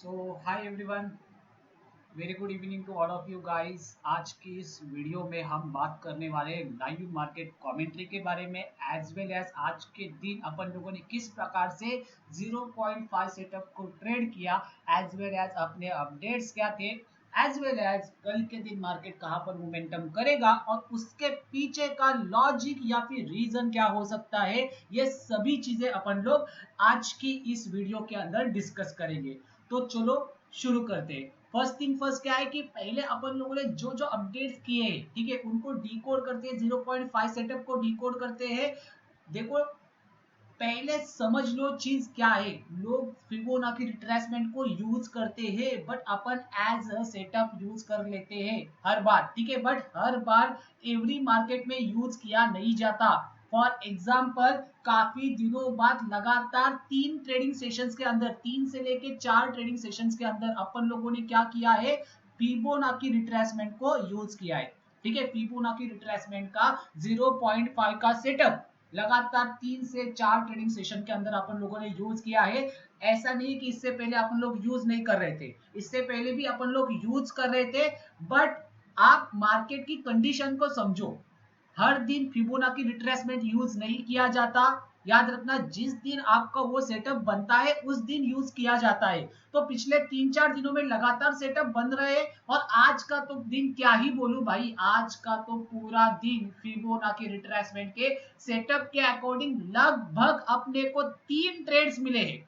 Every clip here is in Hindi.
Hi everyone, very good evening to all of you guys. आज की इस वीडियो में हम बात करने वाले हैं लाइव मार्केट कमेंट्री के बारे में, एज वेल एज आज के दिन अपन लोगों ने किस प्रकार से 0.5 सेटअप को ट्रेड किया, एज वेल एज अपने अपडेट्स क्या थे, एज वेल एज कल के दिन मार्केट कहां पर मोमेंटम करेगा और उसके पीछे का लॉजिक या फिर रीजन क्या हो सकता है। ये सभी चीजें अपन लोग आज की इस वीडियो के अंदर डिस्कस करेंगे। तो चलो शुरू करते हैं। फर्स्ट थिंग फर्स्ट क्या है कि पहले अपन लोगों ने जो जो अपडेट्स किए हैं, ठीक है, उनको डीकोड करते हैं। 0.5 सेटअप को डीकोड करते हैं। देखो, पहले समझ लो चीज क्या है। लोग फिबोनाची रिट्रेसमेंट को यूज करते हैं, बट अपन एज अ सेटअप यूज कर लेते हैं हर बार, ठीक है, बट हर बार एवरी मार्केट में यूज किया नहीं जाता। फॉर एग्जाम्पल, काफी दिनों बाद लगातार 3 ट्रेडिंग सेशंस के अंदर, 3 से लेके 4 ट्रेडिंग सेशंस के अंदर अपन लोगों ने क्या किया है, फिबोनाची रिट्रेसमेंट को यूज किया है। ठीक है, फिबोनाची रिट्रेसमेंट का 0.5 का सेटअप लगातार 3 से 4 ट्रेडिंग सेशन के अंदर अपन लोगों ने यूज किया है। ऐसा नहीं कि इससे पहले अपन लोग यूज नहीं कर रहे थे, इससे पहले भी अपन लोग यूज कर रहे थे, बट आप मार्केट की कंडीशन को समझो। हर दिन फिबोनाची रिट्रेसमेंट यूज नहीं किया जाता। याद रखना, जिस दिन आपका वो सेटअप बनता है उस दिन यूज किया जाता है। तो पिछले 3-4 दिनों में लगातार सेटअप बन रहे हैं, और आज का तो दिन क्या ही बोलूं भाई, आज का तो पूरा दिन फिबोनाची रिट्रेसमेंट के सेटअप के अकॉर्डिंग लगभग अपने को 3 ट्रेड्स मिले हैं।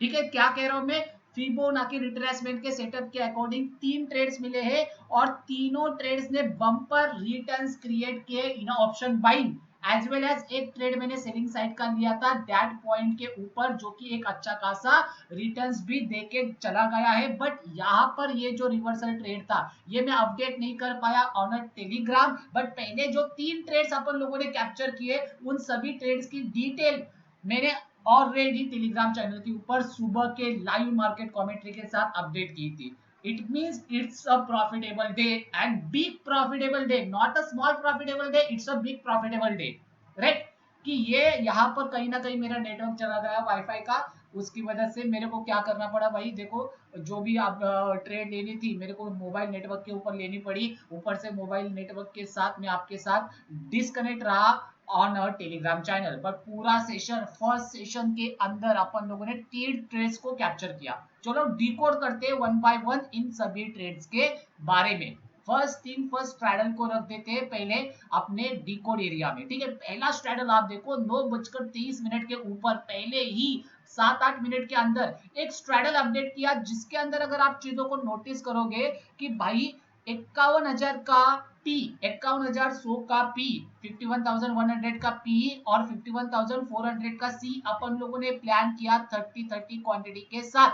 ठीक है, क्या कह रहा हूं मैं, फिबोनाची रिट्रेसमेंट के सेटअप के अकॉर्डिंग 3 ट्रेड्स मिले हैं, और तीनों ट्रेड्स ने बम्पर रिटर्न्स क्रिएट किए in option buying. As well as एक ट्रेड मैंने सेलिंग साइड का लिया था दैट पॉइंट के ऊपर, जो कि एक अच्छा खासा रिटर्न्स भी देके चला गया है। बट यहाँ पर ये जो रिवर्सल ट्रेड था, ये मैं अपडेट नहीं कर पाया ऑन अ टेलीग्राम, बट पहले जो 3 ट्रेड्स अपन लोगों ने कैप्चर किए, उन सभी ट्रेड्स की डिटेल मैंने ऑलरेडी टेलीग्राम चैनल के ऊपर सुबह के लाइव मार्केट कमेंट्री के साथ अपडेट की थी। It means it's a profitable day and big profitable day, not a small profitable day, it's a big profitable day, right. कि ये यहाँ पर कहीं ना कहीं मेरा नेटवर्क चला गया वाईफाई का, उसकी वजह से मेरे को क्या करना पड़ा भाई। देखो, जो भी आप ट्रेड लेनी थी मेरे को मोबाइल नेटवर्क के ऊपर लेनी पड़ी, ऊपर से मोबाइल नेटवर्क के साथ मैं आपके साथ डिस्कनेक्ट रहा on a Telegram channel. But पूरा सेशन, फर्स्ट सेशन के अंदर अपन लोगों ने 3 ट्रेड्स को कैप्चर किया। चलो डिकोड करते हैं वन बाय वन इन सभी ट्रेड्स के बारे में। फर्स्ट थिंग फर्स्ट, स्ट्रैडल को रख देते हैं पहले अपने डिकोड एरिया में। ठीक है, पहला स्ट्रैडल आप देखो, 9:23 के ऊपर पहले ही 7-8 मिनट के अंदर एक स्ट्रैडल अपडेट किया, जिसके अंदर अगर आप चीजों को नोटिस करोगे कि भाई 51,000 का पी, 51,100 का पी, 51,100 का पी और 51,400 का सी अपन लोगों ने प्लान किया 30-30 क्वांटिटी के साथ,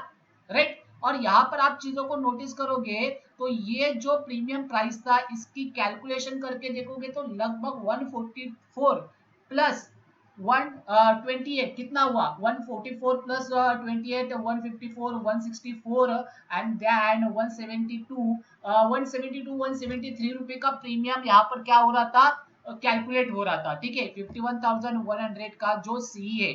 राइट। और यहाँ पर आप चीजों को नोटिस करोगे तो ये जो प्रीमियम प्राइस था, इसकी कैलकुलेशन करके देखोगे तो लगभग 144 प्लस 128 कितना हुआ, 144 प्लस 28, 154, 164 एंड देन 172, 173 रुपए का प्रीमियम यहाँ पर क्या हो रहा था, कैलकुलेट हो रहा था। ठीक है, 51,100 का जो सी है,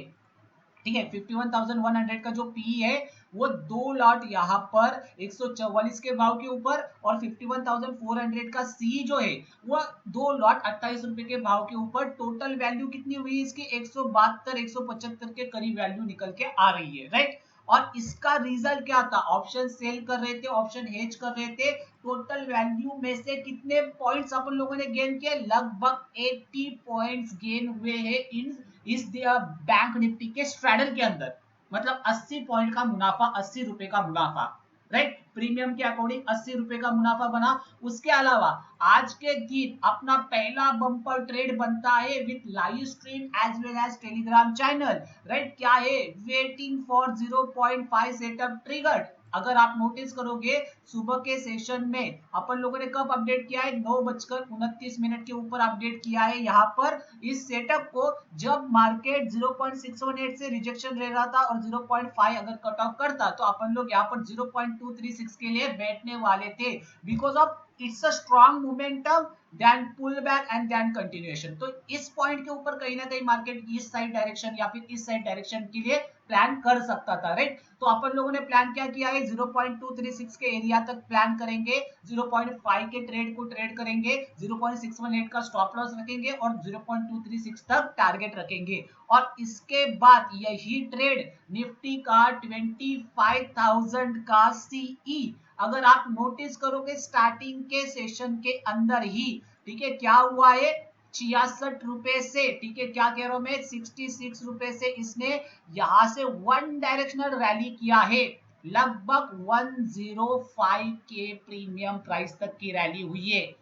ठीक है, 51,100 का जो पी है, वो 2 लॉट यहाँ पर 144 के भाव के ऊपर, और 51,400 का सी जो है वो 2 लॉट 28 रुपए के भाव के ऊपर। टोटल वैल्यू कितनी हुई इसकी, 172-175 के करीब वैल्यू निकल के आ रही है, राइट। और इसका रिजल्ट क्या था, ऑप्शन सेल कर रहे थे, ऑप्शन हेज कर रहे थे। टोटल वैल्यू में से कितने पॉइंट्स अपन लोगों ने गेन किए, लगभग 80 पॉइंट्स गेन हुए हैं इन इस बैंक निफ्टी के स्ट्रैडल के अंदर। मतलब 80 पॉइंट का मुनाफा, 80 रुपए का मुनाफा, राइट। प्रीमियम के अकॉर्डिंग 80 रुपए का मुनाफा बना। उसके अलावा आज के दिन अपना पहला बम्पर ट्रेड बनता है with live stream as well as Telegram channel, right. क्या है, वेटिंग फॉर 0.5 सेटअप ट्रिगर्ड। अगर आप नोटिस करोगे, सुबह के सेशन में अपन लोगों ने कब अपडेट किया है, 9:29 के ऊपर अपडेट किया है यहाँ पर इस सेटअप को, जब मार्केट 0.618 से रिजेक्शन रह रहा था और 0.5 अगर कट ऑफ करता तो अपन लोग यहाँ पर 0.236 के लिए बैठने वाले थे, because of it's a strong momentum then pull back and then continuation. तो इस पॉइंट के ऊपर कहीं ना कहीं मार्केट इस साइड डायरेक्शन या फिर इस साइड डायरेक्शन के लिए प्लान कर सकता था, राइट। तो अपन लोगों ने प्लान क्या किया है, 0.236 के एरिया तक प्लान करेंगे, 0.5 के ट्रेड को ट्रेड करेंगे, 0.618 का स्टॉप लॉस रखेंगे और 0.236 तक टारगेट रखेंगे। और इसके बाद यही ट्रेड निफ्टी का 25,000 का सीई, अगर आप नोटिस करोगे स्टार्टिंग के सेशन के अंदर ही, ठीक है, क्या हुआ है, 66 रुपए से, ठीक है, क्या कह रहा हूं मैं, 66 रुपए से इसने यहां से वन डायरेक्शनल रैली किया है, लगभग 105 के प्रीमियम प्राइस तक की रैली हुई है।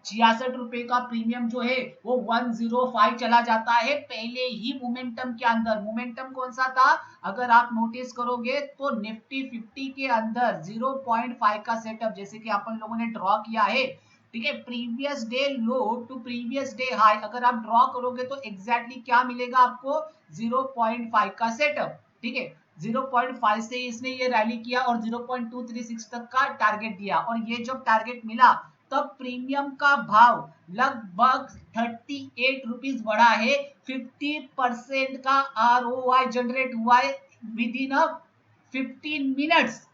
66 रुपए का प्रीमियम जो है वो 105 चला जाता है पहले ही मोमेंटम के अंदर। मोमेंटम कौन सा था, अगर आप नोटिस करोगे तो निफ्टी 50 के अंदर 0.5 का सेटअप, जैसे कि अपन लोगों ने ड्रॉ किया है, ठीक है, previous day low to previous day high, अगर आप ड्रॉ करोगे तो एग्जैक्टली क्या मिलेगा आपको, 0.5 का सेटअप, ठीक है। 0.5 से इसने ये रैली किया और 0.236 तक का टारगेट दिया, और ये जब टारगेट मिला तब प्रीमियम का भाव लगभग 38 रुपीज बढ़ा है, 50% का आरओआई जनरेट हुआ है विद इन अ 15 मिनट्स,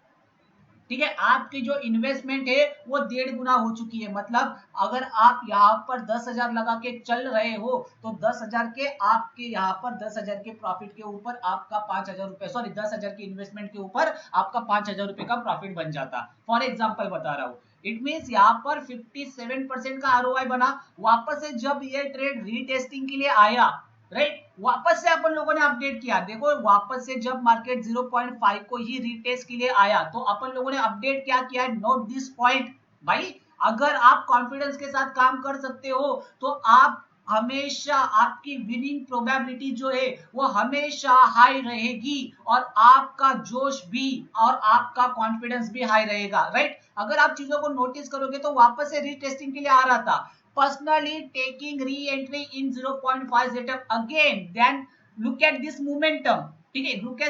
ठीक है। आपकी जो इन्वेस्टमेंट है वो 1.5 गुना हो चुकी है। मतलब अगर आप यहाँ पर 10,000 लगा के चल रहे हो तो 10,000 के आपके यहाँ पर 10,000 के प्रॉफिट के ऊपर आपका 5,000 रुपए, सॉरी 10,000 की इन्वेस्टमेंट के ऊपर आपका 5,000 रुपए का प्रॉफिट बन जाता। फॉर एग्जाम्पल बता रहा हूँ, इट मीन्स यहाँ पर 57% का आरओआई बना। वापस से जब ये ट्रेड रीटेस्टिंग के लिए आया, राइट, वापस से अपन लोगों ने अपडेट किया, देखो वापस से जब मार्केट 0.5 को ही रीटेस्ट के लिए आया तो अपन लोगों ने अपडेट क्या किया है, नोट दिस पॉइंट भाई। अगर आप कॉन्फिडेंस के साथ काम कर सकते हो तो आप हमेशा, आपकी विनिंग प्रोबेबिलिटी जो है वो हमेशा हाई रहेगी और आपका जोश भी और आपका कॉन्फिडेंस भी हाई रहेगा, राइट। अगर आप चीजों को नोटिस करोगे तो वापस से रीटेस्टिंग के लिए आ रहा था, personally taking re-entry in 0.5 setup again, then look at this momentum, ठीक है, look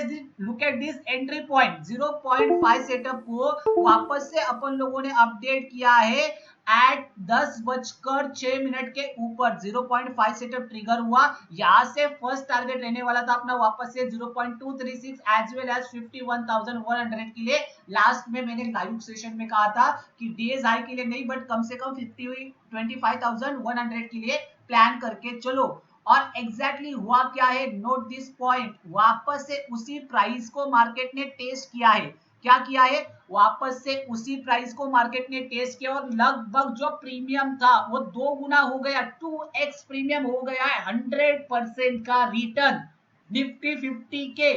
at this entry point 0.5 setup को वापस से अपन लोगों ने अपडेट किया है एट 10:06 के ऊपर 0.5 सेटअप ट्रिगर हुआ। यहां से फर्स्ट टारगेट रहने वाला था अपना वापस से 0.236 एज वेल एज 51,100 के लिए। लास्ट में मैंने लाइव सेशन में कहा था कि डेज हाई के लिए नहीं बट कम से कम 25,100 के लिए प्लान करके चलो। और एग्जैक्टली हुआ क्या है, नोट दिस पॉइंट, वापस से उसी प्राइस को मार्केट ने टेस्ट किया है। क्या किया है, वापस से उसी प्राइस को मार्केट ने टेस्ट किया और लगभग जो प्रीमियम था वो 2 गुना हो गया, 2x प्रीमियम हो गया है, 100% का रिटर्न। निफ्टी 50 के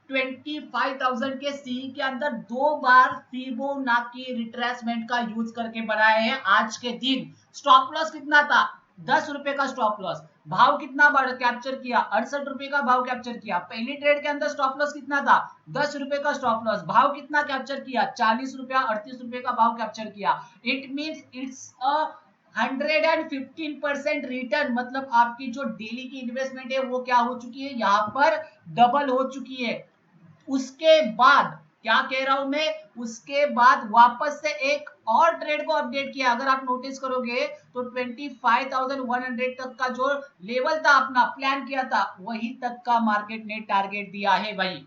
25,000 के सी के अंदर 2 बार फिबोनाची रिट्रेसमेंट का यूज करके बनाए हैं आज के दिन। स्टॉप लॉस कितना था, 10 रुपए का स्टॉप लॉस। भाव कितना बढ़ कैप्चर किया, 68 रुपए का भाव कैप्चर किया। पहली ट्रेड के अंदर स्टॉप लॉस कितना था, 10 रुपए का स्टॉप लॉस। भाव कितना कैप्चर किया, 40 रुपया, 38 रुपए का भाव कैप्चर किया। It means it's a 115% return. मतलब आपकी जो डेली की इन्वेस्टमेंट है वो क्या हो चुकी है, यहाँ पर डबल हो चुकी है। उसके बाद क्या कह रहा हूं मैं, उसके बाद वापस से एक और ट्रेड को अपडेट किया। अगर आप नोटिस करोगे तो 25,100 तक का जो लेवल था अपना प्लान किया था वही तक का मार्केट ने टारगेट दिया है भाई,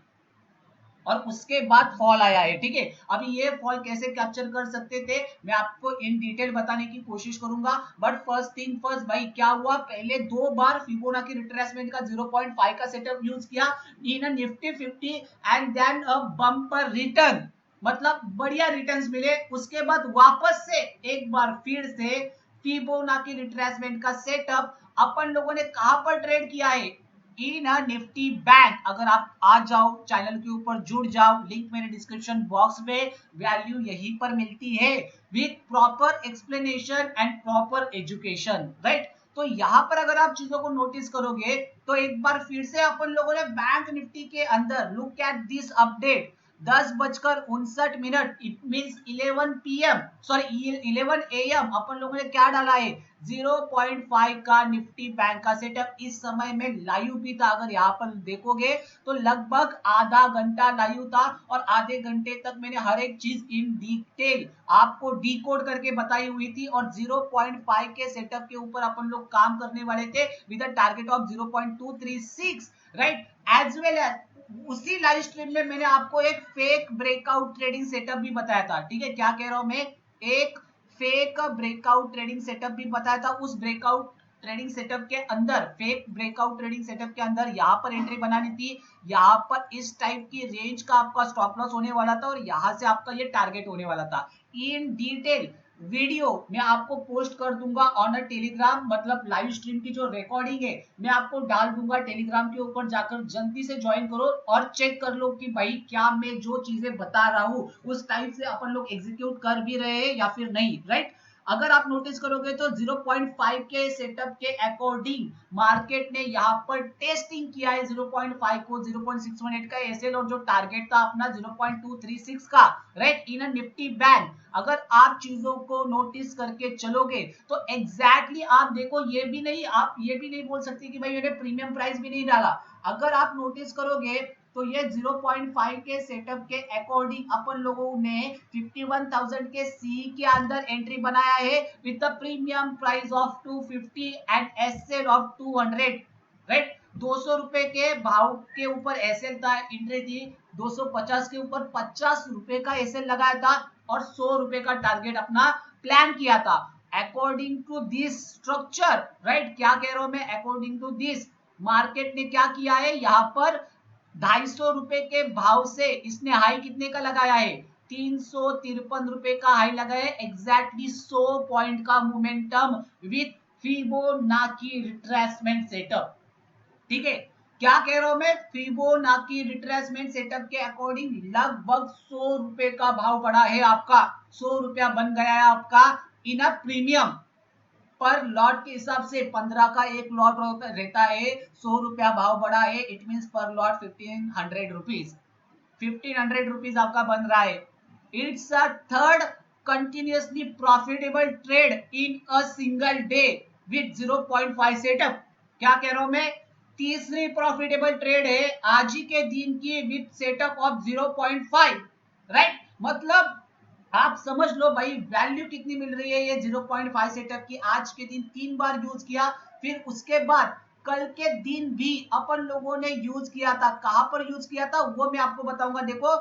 और उसके बाद फॉल आया है, ठीक है। अभी ये फॉल कैसे कैप्चर कर सकते थे मैं आपको इन डिटेल बताने की कोशिश करूंगा, बट फर्स्ट थिंग फर्स्ट भाई, क्या हुआ, पहले 2 बार फिबोनाची रिट्रेसमेंट का 0.5 का सेटअप यूज किया in Nifty 50 and then a bumper return, मतलब बढ़िया रिटर्न्स मिले। उसके बाद वापस से एक बार फिर से फिबोनाची रिट्रेसमेंट का सेटअप अपन लोगों ने कहां पर ट्रेड किया है, इन निफ्टी बैंक। अगर आप आ जाओ चैनल के ऊपर जुड़ जाओ, लिंक मेरे डिस्क्रिप्शन बॉक्स में, वैल्यू यहीं पर मिलती है with proper explanation and proper education, right. तो यहाँ पर अगर आप चीजों को नोटिस करोगे तो एक बार फिर से अपन लोगों ने बैंक निफ्टी के अंदर look at this update, 10:59, it means 11 PM, sorry 11 AM, अपन लोगों ने क्या डाला है, 0.5 का निफ्टी बैंक का सेटअप। इस समय में लाइव भी था, अगर यहाँ पर देखोगे तो लगभग आधा घंटा लाइव था और आधे घंटे तक मैंने हर एक चीज इन डिटेल आपको डीकोड करके बताई हुई थी। और 0.5 के सेटअप के ऊपर अपन लोग काम करने वाले थे with a target of 0.236, right, as well as उसी लाइव स्ट्रीम में मैंने आपको एक फेक ब्रेकआउट ट्रेडिंग सेटअप भी बताया था, ठीक है, क्या कह रहा हूं मैं, एक फेक ब्रेकआउट ट्रेडिंग सेटअप भी बताया था। उस ब्रेकआउट ट्रेडिंग सेटअप के अंदर, फेक ब्रेकआउट ट्रेडिंग सेटअप के अंदर यहाँ पर एंट्री बनानी थी, यहाँ पर इस टाइप की रेंज का आपका स्टॉप लॉस होने वाला था और यहाँ से आपका ये टारगेट होने वाला था। इन डिटेल वीडियो मैं आपको पोस्ट कर दूंगा ऑन अ टेलीग्राम, मतलब लाइव स्ट्रीम की जो रिकॉर्डिंग है मैं आपको डाल दूंगा टेलीग्राम के ऊपर, जाकर जल्दी से ज्वाइन करो और चेक कर लो कि भाई क्या मैं जो चीजें बता रहा हूँ उस टाइप से अपन लोग एग्जीक्यूट कर भी रहे हैं या फिर नहीं, राइट। अगर आप नोटिस करोगे तो 0.5 के सेटअप के अकॉर्डिंग मार्केट ने यहाँ पर टेस्टिंग किया है 0.5 को, 0.618 का एसएल और जो टारगेट था अपना 0.236 का, राइट, इन अ निफ्टी बैंक। अगर आप चीजों को नोटिस करके चलोगे तो एग्जैक्टली आप देखो, ये भी नहीं, आप ये भी नहीं बोल सकते कि भाई मैंने प्रीमियम प्राइस भी नहीं डाला। अगर आप नोटिस करोगे तो ये 0.5 के सेटअप के अकॉर्डिंग अपन लोगों ने 51,000 के सी के अंदर एंट्री बनाया है with the premium price of 250 and SL of 200, right. 200 रुपए के भाव के ऊपर एसएल था, एंट्री थी 250 के ऊपर 50 रुपए का एसएल लगाया था और 100 रुपए का टारगेट अपना प्लान किया था। According to this structure, right, क्या कह रहा हूं मैं, अकॉर्डिंग टू दिस मार्केट ने क्या किया है, यहाँ पर 250 रुपए के भाव से इसने हाई कितने का लगाया है, 353 रुपए का हाई लगाया है, एग्जैक्टली 100 पॉइंट का momentum with Fibonacci retracement setup, ठीक है। क्या कह रहा हूं मैं, फिबोनाची रिट्रेसमेंट सेटअप के अकॉर्डिंग लगभग 100 रुपए का भाव बढ़ा है आपका, 100 रुपया बन गया है आपका इन अ प्रीमियम। पर लॉट के हिसाब से 15 का एक लॉट रहता है, 100 रुपया भाव बढ़ा है, इट मीन पर लॉट 1500 रुपीज, 1500 रुपीज आपका बन रहा है। It's a third continuously profitable trade in a single day with 0.5 setup. क्या कह रहा हूं मैं, तीसरी प्रॉफिटेबल ट्रेड है आज ही के दिन की विथ सेटअप ऑफ 0.5, राइट। मतलब आप समझ लो भाई वैल्यू कितनी मिल रही है ये 0.5 सेटअप की। आज के दिन 3 बार यूज किया, फिर उसके बाद कल के दिन भी अपन लोगों ने यूज किया था। कहां पर यूज किया था वो मैं आपको बताऊंगा। देखो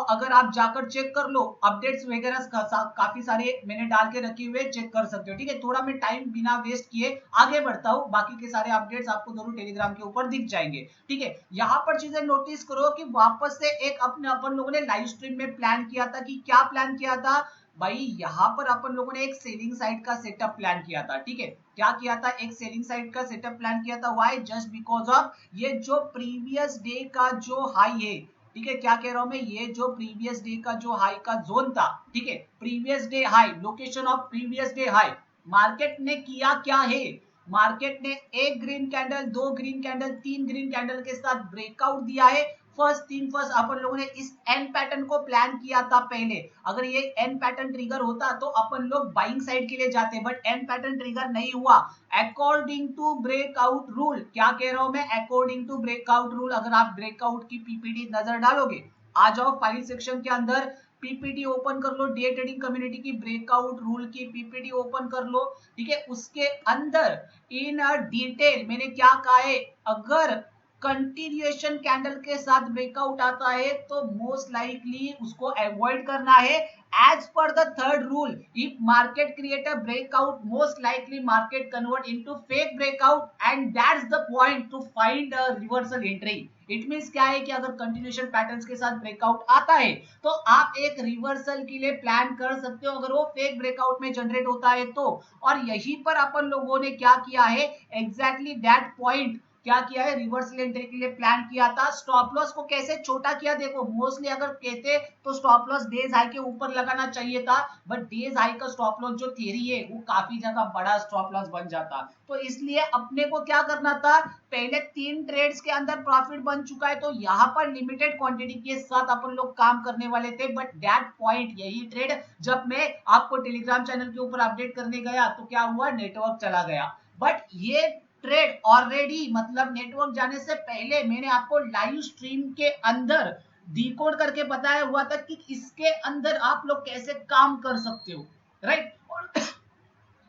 अगर आप जाकर चेक कर लो, अपडेट्स वगैरह काफी सारे मैंने डाल के रखे हुए, चेक कर सकते हो, ठीक है। थोड़ा मैं टाइम बिना वेस्ट किए आगे बढ़ता हूँ, बाकी के सारे अपडेट्स आपको जरूर टेलीग्राम के ऊपर दिख जाएंगे, ठीक है। यहाँ पर चीजें नोटिस करो कि वापस से एक अपने अपन लोगों ने लाइव स्ट्रीम में प्लान किया था कि क्या प्लान किया था भाई, यहाँ पर अपन लोगों ने एक सेलिंग साइड का सेटअप प्लान किया था, ठीक है। क्या किया था, एक सेलिंग साइड का सेटअप प्लान किया था, व्हाई, जस्ट बिकॉज ऑफ ये जो प्रीवियस डे का जो हाई है, ठीक है, क्या कह रहा हूं मैं, ये जो प्रीवियस डे का जो हाई का जोन था, ठीक है, previous day high, location of previous day high, market ने किया क्या है, मार्केट ने एक ग्रीन कैंडल, दो ग्रीन कैंडल, तीन ग्रीन कैंडल के साथ ब्रेकआउट दिया है। फर्स्ट थिंग फर्स्ट, अपन लोगों ने इस एन पैटर्न को प्लान किया था पहले। अगर ये एन पैटर्न ट्रिगर होता तो अपन लोग बाइंग साइड के लिए जाते, बट एन पैटर्न ट्रिगर नहीं हुआ। अकॉर्डिंग टू ब्रेकआउट रूल, क्या कह रहा हूं मैं, अकॉर्डिंग टू ब्रेकआउट रूल, अगर आप ब्रेकआउट की पीपीटी नजर डालोगे, आ जाओ फाइल सेक्शन के अंदर, पीपीटी ओपन कर लो, डे ट्रेडिंग कम्युनिटी की ब्रेकआउट रूल की पीपीटी ओपन कर लो, ठीक है। उसके अंदर इन डिटेल मैंने क्या कहा है, अगर कंटिन्यूएशन कैंडल के साथ ब्रेकआउट आता है तो मोस्ट लाइकली उसको अवॉइड करना है। As per the third rule, if market create a breakout, most likely market convert into fake breakout and that's the point to find a reversal entry. It means क्या है कि अगर कंटिन्यूएशन पैटर्न्स के साथ ब्रेकआउट आता है तो आप एक रिवर्सल के लिए प्लान कर सकते हो, अगर वो फेक ब्रेकआउट में जनरेट होता है तो। और यहीं पर अपन लोगों ने क्या किया है, एग्जैक्टली दैट पॉइंट क्या किया है, रिवर्सल एंट्री के लिए प्लान किया था। स्टॉप लॉस को कैसे छोटा किया, देखो मोस्टली अगर कहते तो स्टॉप लॉस डेज हाई के ऊपर लगाना चाहिए था, बट डेज हाई का स्टॉप लॉस जो थियरी है वो काफी ज्यादा बड़ा स्टॉप लॉस बन जाता, तो इसलिए अपने को क्या करना था, पहले 3 ट्रेड्स के अंदर प्रॉफिट बन चुका है तो यहाँ पर लिमिटेड क्वांटिटी के साथ अपन लोग काम करने वाले थे। बट दैट पॉइंट, यही ट्रेड जब मैं आपको टेलीग्राम चैनल के ऊपर अपडेट करने गया तो क्या हुआ, नेटवर्क चला गया। बट ये ट्रेड ऑलरेडी, मतलब नेटवर्क जाने से पहले मैंने आपको लाइव स्ट्रीम के अंदर डिकोड करके बताया हुआ था कि इसके अंदर आप लोग कैसे काम कर सकते हो, राइट। और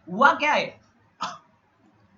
हुआ क्या है,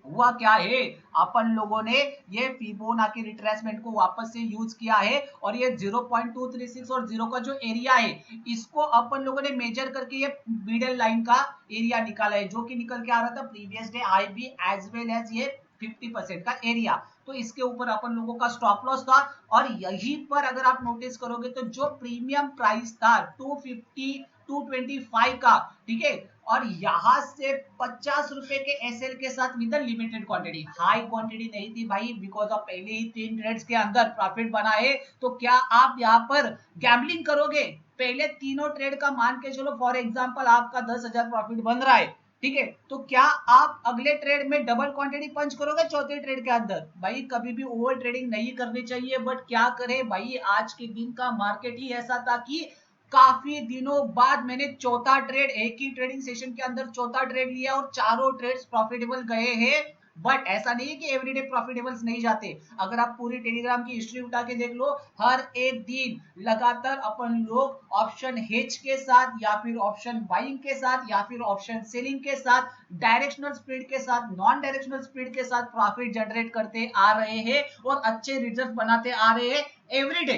हुआ क्या है, अपन लोगों ने ये फिबोनाची रिट्रेसमेंट को वापस से यूज किया है और ये 0.236 और 0 का जो एरिया है इसको अपन लोगों ने मेजर करके ये मिडल लाइन का एरिया निकाला है, जो कि निकल के आ रहा था previous day I B as well as ये 50% का एरिया। तो इसके ऊपर अपन लोगों का स्टॉप लॉस था और यहीं पर अगर आप नोटिस करोगे तो जो प्रीमियम प्राइस था 250 225 का, ठीक है, और यहां से 50 रुपए के एसएल के साथ with limited quantity, high quantity नहीं थी भाई, बिकॉज ऑफ पहले ही 3 ट्रेड्स के अंदर प्रॉफिट बना है। तो क्या आप यहाँ पर गैम्बलिंग करोगे? पहले तीनों ट्रेड का मान के चलो, फॉर एग्जांपल आपका 10,000 प्रॉफिट बन रहा है, ठीक है, तो क्या आप अगले ट्रेड में डबल क्वांटिटी पंच करोगे चौथे ट्रेड के अंदर? भाई कभी भी ओवर ट्रेडिंग नहीं करनी चाहिए, बट क्या करें भाई, आज के दिन का मार्केट ही ऐसा था कि काफी दिनों बाद मैंने चौथा ट्रेड, एक ही ट्रेडिंग सेशन के अंदर चौथा ट्रेड लिया और चारों ट्रेड्स प्रॉफिटेबल गए हैं। बट ऐसा नहीं है कि एवरीडे प्रॉफिटेबल्स नहीं जाते, अगर आप पूरी टेलीग्राम की हिस्ट्री उठा के देख लो, हर एक दिन लगातार अपन लोग ऑप्शन हेज के साथ या फिर ऑप्शन बाइंग के साथ या फिर ऑप्शन सेलिंग के साथ, डायरेक्शनल स्पीड के साथ, नॉन डायरेक्शनल स्पीड के साथ प्रॉफिट जनरेट करते आ रहे हैं और अच्छे रिजल्ट बनाते आ रहे हैं एवरीडे,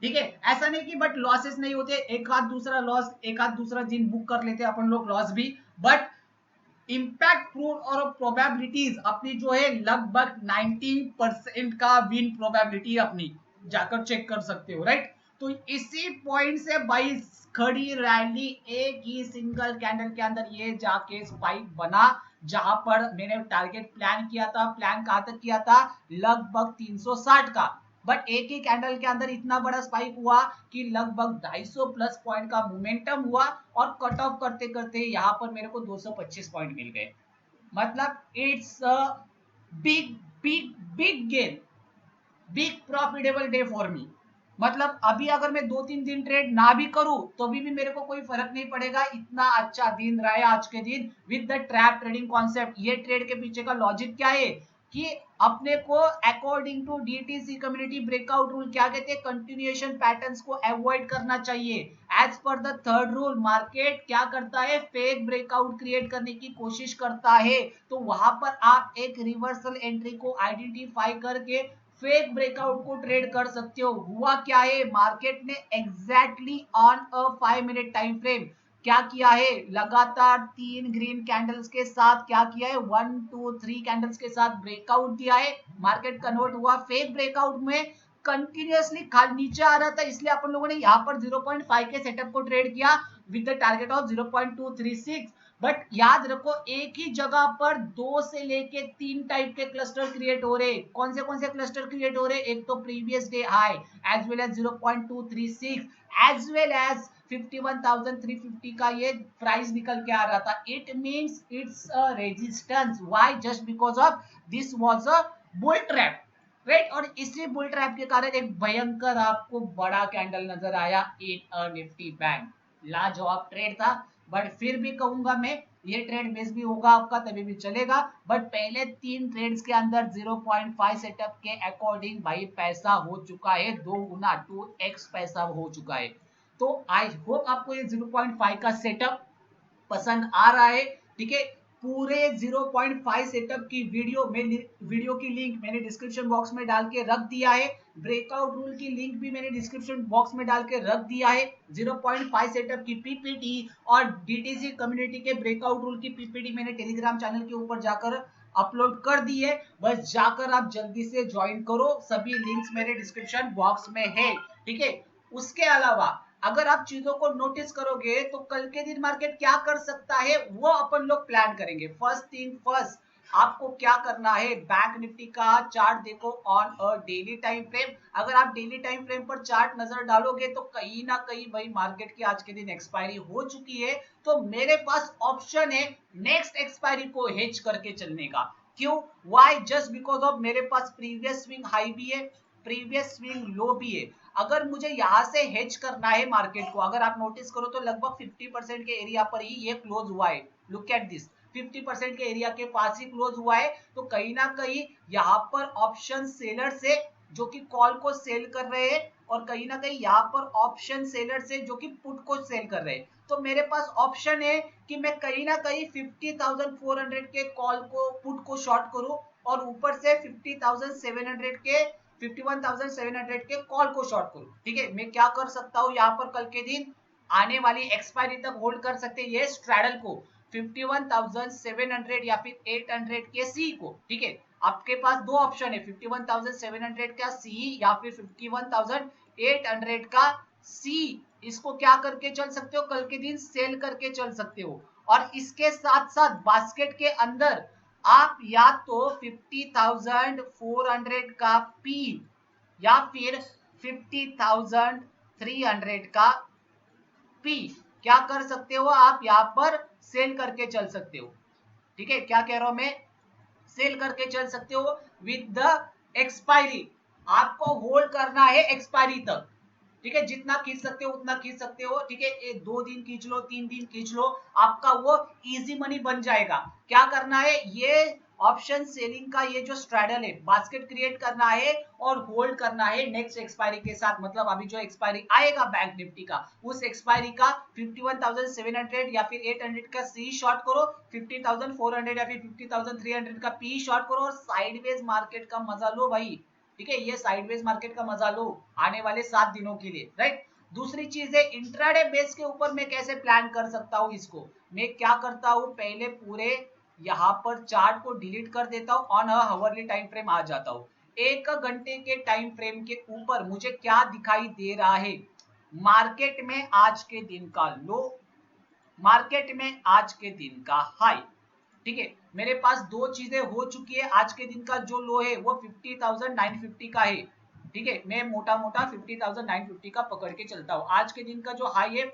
ठीक है। ऐसा नहीं कि बट लॉसेस नहीं होते, एक आध दूसरा लॉस, एक आध दूसरा दिन बुक कर लेते अपन लोग लॉस भी, बट इंपैक्ट प्रूफ और प्रोबेबिलिटीज अपनी जो है लगभग 90% का विन प्रोबेबिलिटी अपनी जाकर चेक कर सकते हो, राइट। तो इसी पॉइंट से भाई खड़ी रैली एक ही सिंगल कैंडल के अंदर ये जाके स्पाइक बना, जहां पर मैंने टारगेट प्लान किया था, प्लान कहां तक किया था, लगभग 360 का, बट एक ही कैंडल के अंदर इतना बड़ा स्पाइक हुआ कि लगभग 250 प्लस पॉइंट का मोमेंटम हुआ और कट ऑफ करते करते यहां पर मेरे को 225 पॉइंट मिल गए। मतलब it's a big big big gain, big profitable day for me. मतलब अभी अगर मैं 2-3 दिन ट्रेड ना भी करूं तो भी मेरे को कोई फर्क नहीं पड़ेगा, इतना अच्छा दिन रहा है आज के दिन with the trap trading concept. ये ट्रेड के पीछे का लॉजिक क्या है कि अपने को according to DTC community breakout rule क्या कहते हैं, कंटिन्यूएशन पैटर्न्स को अवॉइड करना चाहिए। As per the third rule, market क्या करता है, फेक ब्रेकआउट क्रिएट करने की कोशिश करता है, तो वहां पर आप एक रिवर्सल एंट्री को आइडेंटिफाई करके फेक ब्रेकआउट को ट्रेड कर सकते हो। हुआ क्या है, मार्केट ने exactly on a 5 minute time frame क्या किया है, लगातार 3 ग्रीन कैंडल्स के साथ क्या किया है, 1 2 3 कैंडल्स के साथ ब्रेकआउट दिया है, मार्केट कन्वर्ट हुआ फेक ब्रेकआउट में, कंटिन्यूअसली नीचे आ रहा था, इसलिए अपन लोगों ने यहाँ पर 0.5 के सेटअप को ट्रेड किया with the target of 0.236। But याद रखो एक ही जगह पर 2 से लेके 3 टाइप के क्लस्टर क्रिएट हो रहे, कौन से क्लस्टर क्रिएट हो रहे, एक तो previous day high as well as 0.236 as well as 51,350 का ये प्राइस निकल के आ रहा था। It means it's a resistance, why, just because of this was a bull trap, right. और इसी बुल ट्रैप के कारण एक भयंकर आपको बड़ा कैंडल नजर आया इन अ निफ्टी बैंक, लाजवाब ट्रेड था। बट फिर भी कहूंगा मैं, ये ट्रेड मिस भी होगा आपका तभी भी चलेगा, बट पहले 3 ट्रेड्स के अंदर 0.5 सेटअप के अकॉर्डिंग भाई पैसा हो चुका है 2 गुना, 2x पैसा हो चुका है। तो आई होप आपको ये 0.5 का सेटअप पसंद आ रहा है, ठीक है। पूरे 0.5 सेटअप की वीडियो की लिंक मैंने डिस्क्रिप्शन बॉक्स में डाल के रख दिया है, ब्रेकआउट रूल की लिंक भी मैंने डिस्क्रिप्शन बॉक्स में डाल के रख दिया है, 0.5 सेटअप की पीपीटी और डीटीसी कम्युनिटी के ब्रेकआउट रूल की पीपीटी मैंने टेलीग्राम चैनल के ऊपर जाकर अपलोड कर दी है, बस जाकर आप जल्दी से ज्वाइन करो, सभी लिंक्स मेरे डिस्क्रिप्शन बॉक्स में है, ठीक है। उसके अलावा अगर आप चीजों को नोटिस करोगे तो कल के दिन मार्केट क्या कर सकता है वो अपन लोग प्लान करेंगे। फर्स्ट थिंग फर्स्ट, आपको क्या करना है, बैंक निफ्टी का चार्ट देखो on a daily time frame. अगर आप डेली टाइम फ्रेम पर चार्ट नजर डालोगे तो कहीं ना कहीं भाई मार्केट की आज के दिन एक्सपायरी हो चुकी है, तो मेरे पास ऑप्शन है नेक्स्ट एक्सपायरी को हेज करके चलने का। क्यों, वाई, जस्ट बिकॉज ऑफ मेरे पास प्रीवियस स्विंग हाई भी है, प्रीवियस स्विंग लो भी है। अगर मुझे यहां से हेज करना है मार्केट को, अगर आप नोटिस करो तो लगभग 50% के एरिया पर ही ये क्लोज हुआ है, लुक एट दिस, 50% के एरिया के पास ही क्लोज हुआ है, तो कहीं ना कहीं यहाँ पर ऑप्शन सेलर से जो कि कॉल को सेल कर रहे हैं और कहीं ना कहीं यहाँ पर ऑप्शन सेलर से जो कि पुट को सेल कर रहे हैं। तो मेरे पास ऑप्शन है कि मैं कहीं ना कहीं 50,400 के कॉल को पुट को शॉर्ट करूं और ऊपर से 50,700 के 51,700 के कॉल को शॉर्ट करूं। ठीक है, मैं क्या कर सकता हूं यहाँ पर कल के दिन आने वाली एक्सपायरी तक होल्ड कर सकते हैं ये स्ट्रैडल को 51,700 या फिर 800 के सी को। ठीक है, आपके पास दो ऑप्शन है 51,700 का सी या फिर 51,800 का सी। इसको क्या करके चल सकते हो, कल के दिन सेल करके चल सकते हो। और इसके साथ साथ बास्केट के अंदर आप या तो 50,400 का पी या फिर 50,300 का पी क्या कर सकते हो, आप यहाँ पर सेल करके चल सकते हो। ठीक है, क्या कह रहा हूं मैं, सेल करके चल सकते हो विद द एक्सपायरी। आपको होल्ड करना है एक्सपायरी तक। ठीक है, जितना खींच सकते हो उतना खींच सकते हो। ठीक है, 2 दिन खींच लो, 3 दिन खींच लो, आपका वो इजी मनी बन जाएगा। क्या करना है, ये ऑप्शन सेलिंग का ये जो स्ट्रैडल है बास्केट क्रिएट करना है और होल्ड करना है नेक्स्ट एक्सपायरी के साथ। मतलब अभी जो एक्सपायरी आएगा बैंक निफ्टी का, उस एक्सपायरी का 51,700 या फिर 800 का सी शॉर्ट करो, 50,400 या फिर 50,300 का पी शॉर्ट करो और साइडवेज मार्केट का मजा लो भाई। ठीक है, ये साइडवेज मार्केट का मजा लो आने वाले 7 दिनों के लिए, राइट। दूसरी चीज है इंट्राडे बेस के ऊपर मैं कैसे प्लान कर सकता हूं इसको। मैं क्या करता हूं, पहले पूरे यहाँ पर चार्ट को डिलीट कर देता हूं, ऑन हावरली टाइम फ्रेम आ जाता हूं। 1 घंटे के टाइम फ्रेम के ऊपर मुझे क्या दिखाई दे रहा है, मार्केट में आज के दिन का लो, मार्केट में आज के दिन का हाई। ठीक है, मेरे पास दो चीजें हो चुकी है। आज के दिन का जो लो है वो 50,950 का है। ठीक है, मैं मोटा मोटा 50,950 का पकड़ के चलता हूँ। आज के दिन का जो हाई है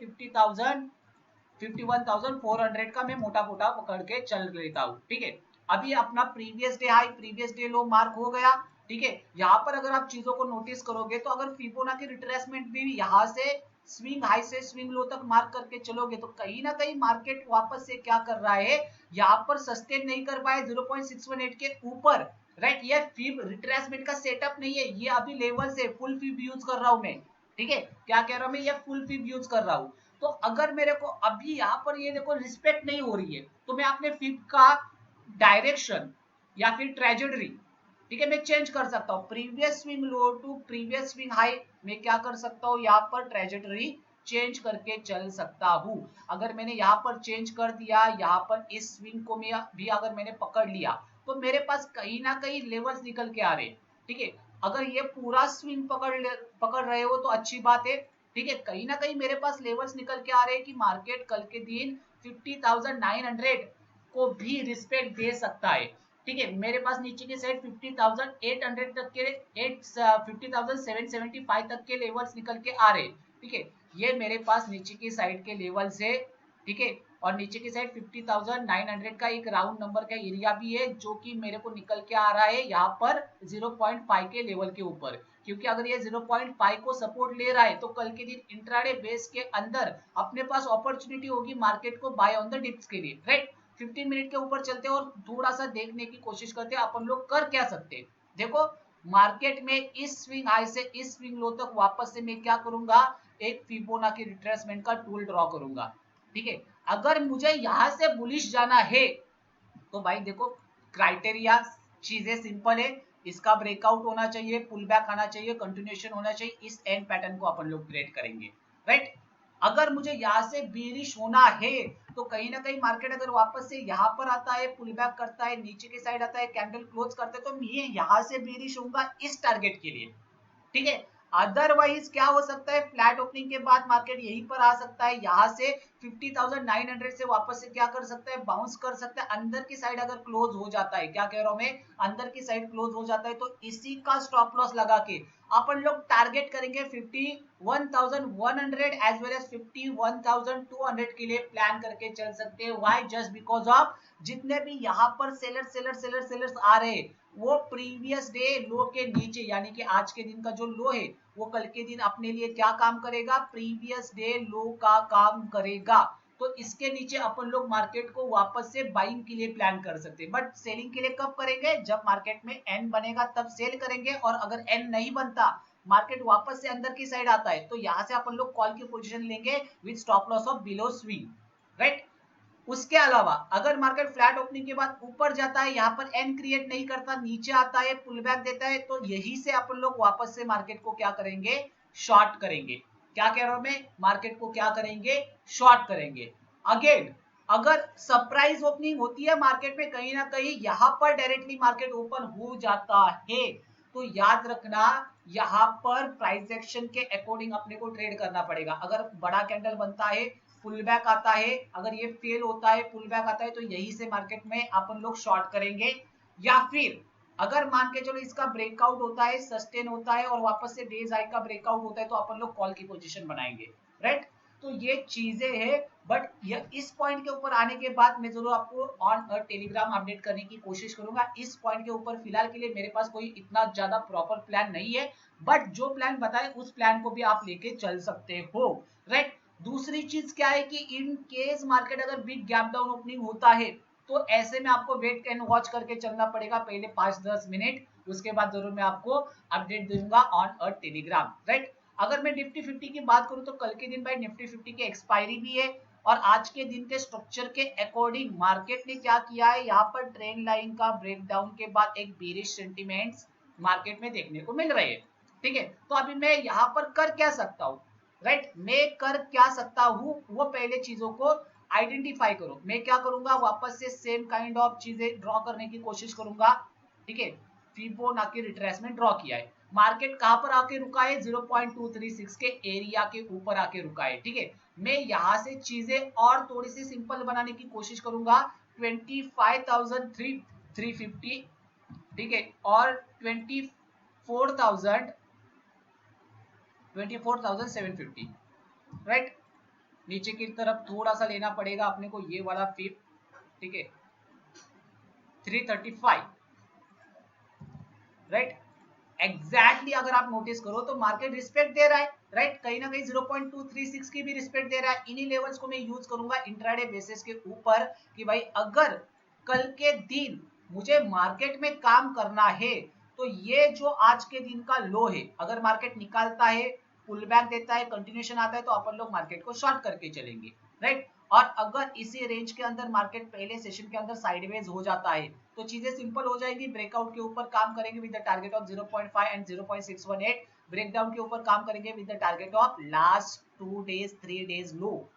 51,400 का मैं मोटा मोटा पकड़ के चल लेता हूँ। ठीक है, अभी अपना previous day high previous day लो मार्क हो गया। ठीक है, यहाँ पर अगर आप चीजों को नोटिस करोगे तो अगर फिबोनाची रिट्रेसमेंट भी यहाँ से स्विंग हाई से स्विंग लो तक मार्क करके चलोगे तो कहीं ना कहीं मार्केट वापस से क्या कर रहा है, यहाँ पर सस्टेन नहीं कर पाए 0.618 के ऊपर, राइट। ये फिब रिट्रेसमेंट का सेटअप नहीं है, ये अभी लेवल से फुल फिब यूज कर रहा हूं मैं। ठीक है, क्या कह रहा हूं मैं, ये फुल फिब यूज कर रहा हूं। तो अगर मेरे को अभी यहाँ पर ये देखो रिस्पेक्ट नहीं हो रही है तो मैं अपने फिब का डायरेक्शन या फिर ट्रेजेडरी, ठीक है, मैं चेंज कर सकता हूँ। Previous swing low to previous swing high मैं क्या कर सकता हूँ, यहाँ पर ट्रेजेडरी चेंज करके चल सकता हूँ। अगर मैंने यहाँ पर चेंज कर दिया, यहाँ पर इस स्विंग को मैं भी अगर मैंने पकड़ लिया तो मेरे पास कहीं ना कहीं लेवल्स निकल के आ रहे। ठीक है, अगर ये पूरा स्विंग पकड़ रहे हो तो अच्छी बात है। ठीक है, कहीं ना कहीं मेरे पास लेवल्स निकल के आ रहे हैं कि मार्केट कल के दिन 50,900 को भी रिस्पेक्ट दे सकता है। ठीक है, मेरे पास नीचे की साइड 50,800 तक के 50,775 तक के लेवल्स निकल के आ रहे। ठीक है, ये मेरे पास नीचे की साइड के लेवल्स है। ठीक है, और नीचे की साइड 50,900 का एक राउंड नंबर का एरिया भी है जो कि मेरे को निकल के आ रहा है यहाँ पर 0.5 के लेवल के ऊपर। क्योंकि अगर ये 0.5 को सपोर्ट ले रहा है तो कल के दिन इंट्राडे बेस के अंदर अपने पास अपॉर्चुनिटी होगी मार्केट को बाय ऑन द डिप्स के लिए, राइट। 15 मिनट के ऊपर चलते हैं और थोड़ा सा देखने की कोशिश करते हैं अपन लोग कर क्या सकते हैं। देखो मार्केट में इस स्विंग हाई से इस स्विंग लो तक वापस से मैं क्या करूंगा, एक फिबोनाची रिट्रेसमेंट का टूल ड्रॉ करूंगा। ठीक है, अगर मुझे यहां से बुलिश जाना है तो भाई देखो क्राइटेरिया चीजें सिंपल है, इसका ब्रेकआउट होना चाहिए, पुल बैक आना चाहिए, कंटिन्यूएशन होना चाहिए, इस एंड पैटर्न को अपन लोग क्रिएट करेंगे, राइट। अगर मुझे यहाँ से बीरिश होना है तो कहीं ना कहीं मार्केट अगर वापस से यहाँ पर आता है, पुल बैक करता है, नीचे की साइड आता है, कैंडल क्लोज करते हैं तो मैं यहाँ से बीरिश होऊंगा इस टारगेट के लिए। ठीक है, अदरवाइज क्या हो सकता है, फ्लैट ओपनिंग के बाद मार्केट यहीं पर आ सकता है, यहां से 50,900 से वापस से क्या कर सकता है, बाउंस कर सकता है। अंदर की साइड अगर क्लोज हो जाता है, क्या कह रहा हूं मैं, अंदर की साइड क्लोज हो जाता है तो इसी का स्टॉप लॉस लगा के अपन लोग टारगेट करेंगे 51,100 एज वेल एज 51,200 के लिए प्लान करके चल सकते हैं। व्हाई, जस्ट बिकॉज ऑफ जितने भी यहाँ पर सेलर्स आ रहे हैं वो प्रीवियस डे लो के नीचे, यानी कि आज के दिन का जो लो है वो कल के दिन अपने लिए क्या काम करेगा, प्रीवियस डे लो का काम करेगा। तो इसके नीचे अपन लोग मार्केट को वापस से बाइंग के लिए प्लान कर सकते हैं। बट सेलिंग के लिए कब करेंगे, जब मार्केट में एन बनेगा तब सेल करेंगे, और अगर एन नहीं बनता मार्केट वापस से अंदर की साइड आता है तो यहाँ से अपन लोग कॉल की पोजीशन लेंगे with stop loss of below swing, right. उसके अलावा अगर मार्केट फ्लैट ओपनिंग के बाद ऊपर जाता है, यहाँ पर एन क्रिएट नहीं करता, नीचे आता है, पुल बैक देता है, तो यही से अपन लोग वापस से मार्केट को क्या करेंगे, शॉर्ट करेंगे। क्या कह रहा हूं मैं, मार्केट को क्या करेंगे, शॉर्ट करेंगे। अगेन अगर सरप्राइज ओपनिंग होती है मार्केट में, कहीं ना कहीं यहाँ पर डायरेक्टली मार्केट ओपन हो जाता है, तो याद रखना यहाँ पर प्राइस एक्शन के अकॉर्डिंग अपने को ट्रेड करना पड़ेगा। अगर बड़ा कैंडल बनता है, पुल बैक आता है, अगर ये फेल होता है, पुल बैक आता है, तो यही से मार्केट में अपन लोग शॉर्ट करेंगे। या फिर अगर मान के चलो इसका ब्रेकआउट होता है, सस्टेन होता है और वापस से डेज हाई का ब्रेकआउट होता है, तो अपन लोग कॉल की पोजीशन बनाएंगे, राइट। तो ये चीजें हैं, बट इस पॉइंट के ऊपर आने के बाद मैं जरूर आपको ऑन टेलीग्राम अपडेट करने की कोशिश करूंगा। इस पॉइंट के ऊपर फिलहाल के लिए मेरे पास कोई इतना ज्यादा प्रॉपर प्लान नहीं है, बट जो प्लान बताए उस प्लान को भी आप लेके चल सकते हो, राइट। दूसरी चीज क्या है कि इन केस मार्केट अगर बिग गैप डाउन ओपनिंग होता है, तो ऐसे में आपको वेट एंड वॉच करके चलना पड़ेगा पहले 5-10 मिनट, उसके बाद जरूर मैं आपको अपडेट दूंगा ऑन टेलीग्राम, राइट। अगर मैं निफ्टी 50 की बात करूं तो कल के दिन भाई निफ्टी 50 की एक्सपायरी भी है, और आज के दिन के स्ट्रक्चर के अकॉर्डिंग मार्केट ने क्या किया है, यहाँ पर ट्रेंड लाइन का ब्रेकडाउन के बाद एक बेरिश सेंटीमेंट्स मार्केट में देखने को मिल रहे हैं, ठीक है। तो अभी मैं यहाँ पर कर क्या सकता हूँ, राइट, मैं कर क्या सकता हूँ, वो पहले चीजों को आइडेंटिफाई करो। मैं क्या करूंगा, वापस से सेम काइंड ऑफ चीजें ड्रॉ करने की कोशिश करूंगा, ठीक है। फिबोनाची रिट्रेसमेंट ड्रॉ किया है, मार्केट कहां पर आके रुका है, 0.236 के एरिया के ऊपर आके रुका है, ठीक है। मैं यहां से चीजें और थोड़ी सी सिंपल बनाने की कोशिश करूंगा, 25,350, ठीक है, और 24,750, राइट। नीचे की तरफ थोड़ा सा लेना पड़ेगा अपने को ये वाला फिब, ठीक है, 335, राइट। एग्जैक्टली अगर आप नोटिस करो तो मार्केट रिस्पेक्ट दे रहा है, राइट, कहीं ना कहीं 0.236 की भी रिस्पेक्ट दे रहा है। इन्हीं लेवल्स को मैं यूज करूंगा इंट्राडे बेसिस के ऊपर कि भाई अगर कल के दिन मुझे मार्केट में काम करना है, तो ये जो आज के दिन का लो है, अगर मार्केट निकालता है, पुल बैक देता है, कंटिन्यूशन आता है, तो अपन लोग मार्केट को शॉर्ट करके चलेंगे, राइट। और अगर इसी रेंज के अंदर मार्केट पहले सेशन के अंदर साइडवेज हो जाता है, तो चीजें सिंपल हो जाएगी, ब्रेकआउट के ऊपर काम करेंगे with the target of 0.5 and 0.618, breakdown के ऊपर काम करेंगे with the target of last 2 days 3 days low,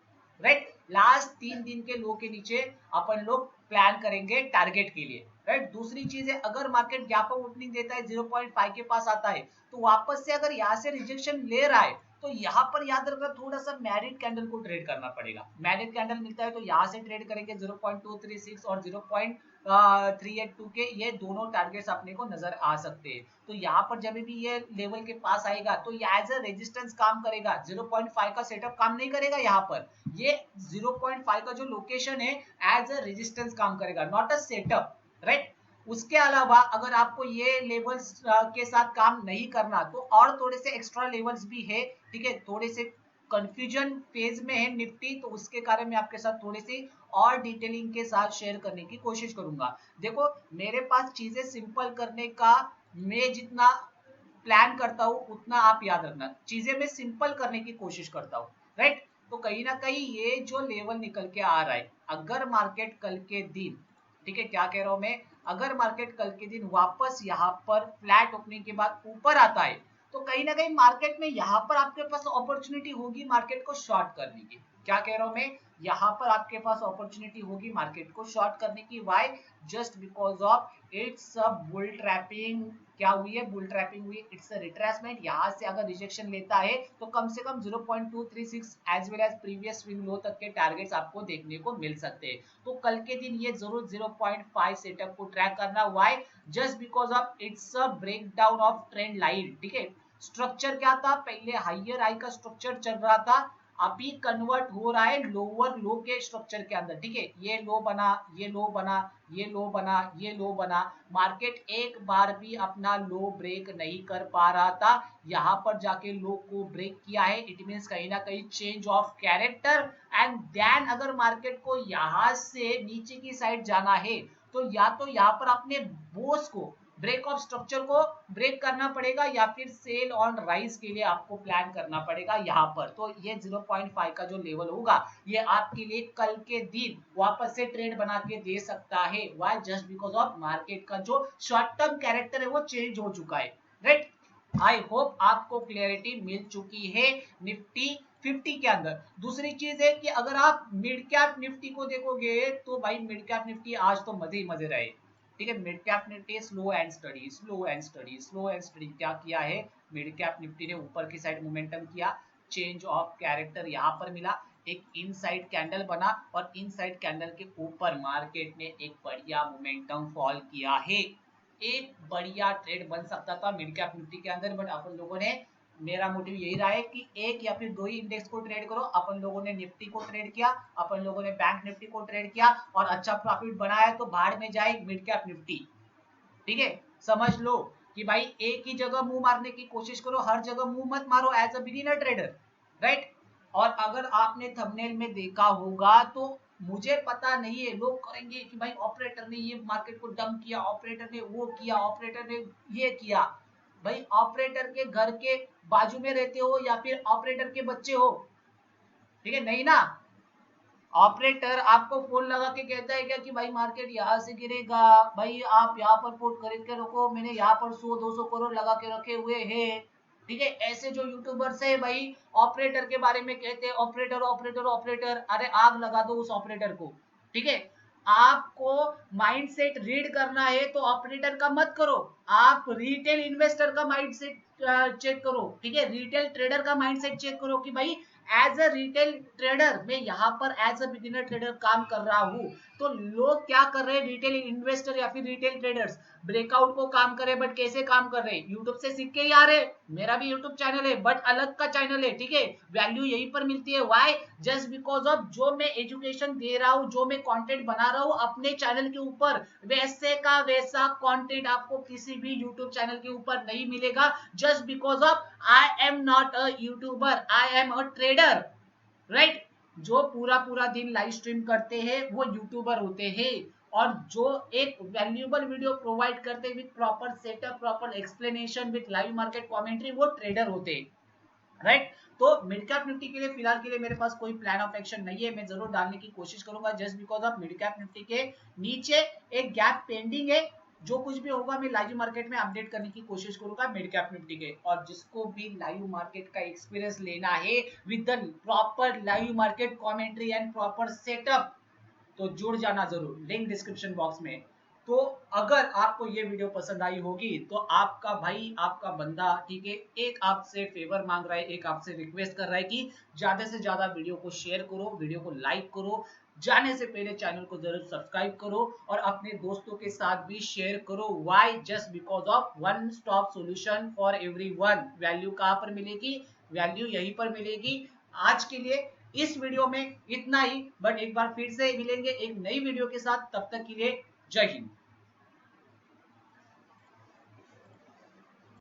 right. Last 3 दिन के लो के नीचे अपन लोग प्लान करेंगे टारगेट के लिए, राइट। दूसरी चीज है, अगर मार्केट गैप अप ओपनिंग देता है, 0.5 के पास आता है, तो वापस से अगर यहाँ से रिजेक्शन ले रहा है, तो यहाँ पर याद रखना थोड़ा सा मैरिड कैंडल को ट्रेड करना पड़ेगा। मैरिड कैंडल मिलता है तो यहाँ से ट्रेड करेंगे 0.236 और 0.382 के, ये दोनों टारगेट्स अपने को नजर आ सकते हैं। तो यहाँ पर जब भी ये लेवल के पास आएगा तो ये एज अ रेजिस्टेंस काम करेगा, 0.5 का सेटअप काम नहीं करेगा यहाँ पर, ये 0.5 का जो लोकेशन है एज अ रेजिस्टेंस काम करेगा, नॉट अ सेटअप, राइट। उसके अलावा अगर आपको ये लेवल्स के साथ काम नहीं करना, तो और थोड़े से एक्स्ट्रा लेवल्स भी है, ठीक है। थोड़े से कंफ्यूजन फेज में है निफ्टी, तो उसके कारण मैं आपके साथ थोड़ी सी और डिटेलिंग के साथ शेयर करने की कोशिश करूंगा। देखो मेरे पास चीजें सिंपल करने का, मैं जितना प्लान करता हूँ उतना आप याद रखना, चीजें मैं सिंपल करने की कोशिश करता हूँ, राइट। तो कहीं ना कहीं ये जो लेवल निकल के आ रहा है, अगर मार्केट कल के दिन, ठीक है, क्या कह रहा हूं मैं, अगर मार्केट कल के दिन वापस यहाँ पर फ्लैट ओपनिंग के बाद ऊपर आता है, तो कहीं ना कहीं मार्केट में यहाँ पर आपके पास अपॉर्चुनिटी होगी मार्केट को शॉर्ट करने की। क्या कह रहा हूं मैं, यहाँ पर आपके पास अपॉर्चुनिटी होगी मार्केट को शॉर्ट करने की, why, just because of it's a bull trapping. क्या हुई है, बुल ट्रैपिंग हुई, इट्स अ रिट्रेसमेंट। यहाँ से अगर रिजेक्शन लेता है तो कम से कम 0.236 as well as previous swing low तक के टारगेट्स आपको देखने को मिल सकते हैं। तो कल के दिन ये जरूर 0.5 सेटअप को ट्रैक करना, why, just because of it's a breakdown of trend line, ठीक है। स्ट्रक्चर क्या था, पहले हाइयर हाई का स्ट्रक्चर चल रहा था, अभी कन्वर्ट हो रहा है लोअर लो के स्ट्रक्चर के अंदर, ठीक है। ये लो बना, ये लो बना, ये लो बना, ये लो बना, मार्केट एक बार भी अपना लो ब्रेक नहीं कर पा रहा था, यहाँ पर जाके लो को ब्रेक किया है, इट मींस कहीं ना कहीं change of character. And then अगर मार्केट को यहाँ से नीचे की साइड जाना है, तो या तो यहाँ पर अपने बोस को ब्रेक ऑफ स्ट्रक्चर को ब्रेक करना पड़ेगा या फिर सेल ऑन राइज के लिए आपको प्लान करना पड़ेगा यहाँ पर। तो ये 0.5 का जो लेवल होगा ये आपके लिए कल के दिन वापस से ट्रेड बना के दे सकता है। Why? Just because of market का जो शॉर्ट टर्म कैरेक्टर है वो चेंज हो चुका है, राइट। आई होप आपको क्लियरिटी मिल चुकी है निफ्टी 50 के अंदर। दूसरी चीज है कि अगर आप मिड कैप निफ्टी को देखोगे तो भाई मिड कैप निफ्टी आज तो मजे ही मजे रहे, ठीक है। Mid cap Nifty slow and study, slow and study, slow and study. क्या किया है मिड कैप निफ्टी ने? ऊपर की साइड मोमेंटम किया, चेंज ऑफ कैरेक्टर यहाँ पर मिला, एक इनसाइड कैंडल बना और इनसाइड कैंडल के ऊपर मार्केट ने एक बढ़िया मोमेंटम फॉल किया है। एक बढ़िया ट्रेड बन सकता था मिड कैप निफ्टी के अंदर, बट अपन लोगों ने, मेरा मोटिव यही रहा है कि एक या फिर दो ही इंडेक्स को ट्रेड करो। अपन लोगों ने निफ्टी को ट्रेड किया, अपन लोगों ने बैंक निफ्टी को ट्रेड किया और अच्छा प्रॉफिट बनाया, तो भाड़ में जाए मिड कैप निफ्टी, ठीक है। समझ लो कि भाई एक ही जगह मुंह मारने की कोशिश करो, हर जगह मुंह मत मारो as a beginner trader, right. और अगर आपने थंबनेल में देखा होगा तो मुझे पता नहीं है, लोग करेंगे कि भाई ऑपरेटर ने ये मार्केट को डंप किया, ऑपरेटर ने वो किया, ऑपरेटर ने ये किया। भाई ऑपरेटर के घर के बाजू में रहते हो या फिर ऑपरेटर के बच्चे हो, ठीक है, नहीं ना। ऑपरेटर आपको फोन लगा के कहता है क्या कि भाई मार्केट यहाँ से गिरेगा, भाई आप यहाँ पर पुट खरीद के रखो, मैंने यहाँ पर 100-200 करोड़ लगा के रखे हुए हैं, ठीक है। ऐसे जो यूट्यूबर्स है भाई ऑपरेटर के बारे में कहते हैं ऑपरेटर ऑपरेटर ऑपरेटर, अरे आग लगा दो उस ऑपरेटर को, ठीक है। आपको माइंडसेट रीड करना है तो ऑपरेटर का मत करो, आप रिटेल इन्वेस्टर का माइंडसेट चेक करो, ठीक है। रिटेल ट्रेडर का माइंडसेट चेक करो कि भाई एज अ रिटेल ट्रेडर मैं यहाँ पर एज अ बिगिनर ट्रेडर काम कर रहा हूँ, तो लोग क्या कर रहे हैं, रिटेल इन्वेस्टर या फिर रिटेल ट्रेडर्स ब्रेकआउट को काम कर रहे हैं, बट कैसे काम कर रहे हैं? यूट्यूब से सीख के ही आ रहे। मेरा भी यूट्यूब चैनल है बट अलग का चैनल है, ठीक है। वैल्यू यहीं पर मिलती है। वाई? जस्ट बिकॉज ऑफ जो मैं एजुकेशन दे रहा हूँ, जो मैं कंटेंट बना रहा हूँ अपने चैनल के ऊपर, वैसे का वैसा कंटेंट आपको किसी भी यूट्यूब चैनल के ऊपर नहीं मिलेगा। Just because of I am not a YouTuber, I am a trader, right. जो पूरा पूरा दिन लाइव स्ट्रीम करते हैं वो यूट्यूबर होते हैं, और जो एक वैल्यूएबल वीडियो प्रोवाइड करते हैं with proper setup, proper explanation with live market commentary, वो ट्रेडर होते हैं, राइट। तो मिड कैप निफ्टी के लिए फिलहाल के लिए मेरे पास कोई प्लान ऑफ एक्शन नहीं है। मैं जरूर डालने की कोशिश करूंगा, just because of mid cap Nifty के नीचे एक गैप पेंडिंग है। जो कुछ भी होगा मैं लाइव मार्केट में अपडेट करने की कोशिश करूंगा मिड कैप निफ्टी के। और जिसको भी लाइव मार्केट का एक्सपीरियंस लेना है with the proper live market commentary and proper setup, तो जुड़ जाना जरूर, लिंक डिस्क्रिप्शन बॉक्स में। तो अगर आपको ये वीडियो पसंद आई होगी तो आपका भाई, आपका बंदा, ठीक है, एक आपसे फेवर मांग रहा है, एक आपसे रिक्वेस्ट कर रहा है कि ज्यादा से ज्यादा वीडियो को शेयर करो, वीडियो को लाइक करो, जाने से पहले चैनल को जरूर सब्सक्राइब करो और अपने दोस्तों के साथ भी शेयर करो। Why? Just because of one stop solution for everyone. Value कहां पर मिलेगी? वैल्यू यहीं पर मिलेगी। आज के लिए इस वीडियो में इतना ही, बट एक बार फिर से मिलेंगे एक नई वीडियो के साथ, तब तक के लिए जय हिंद।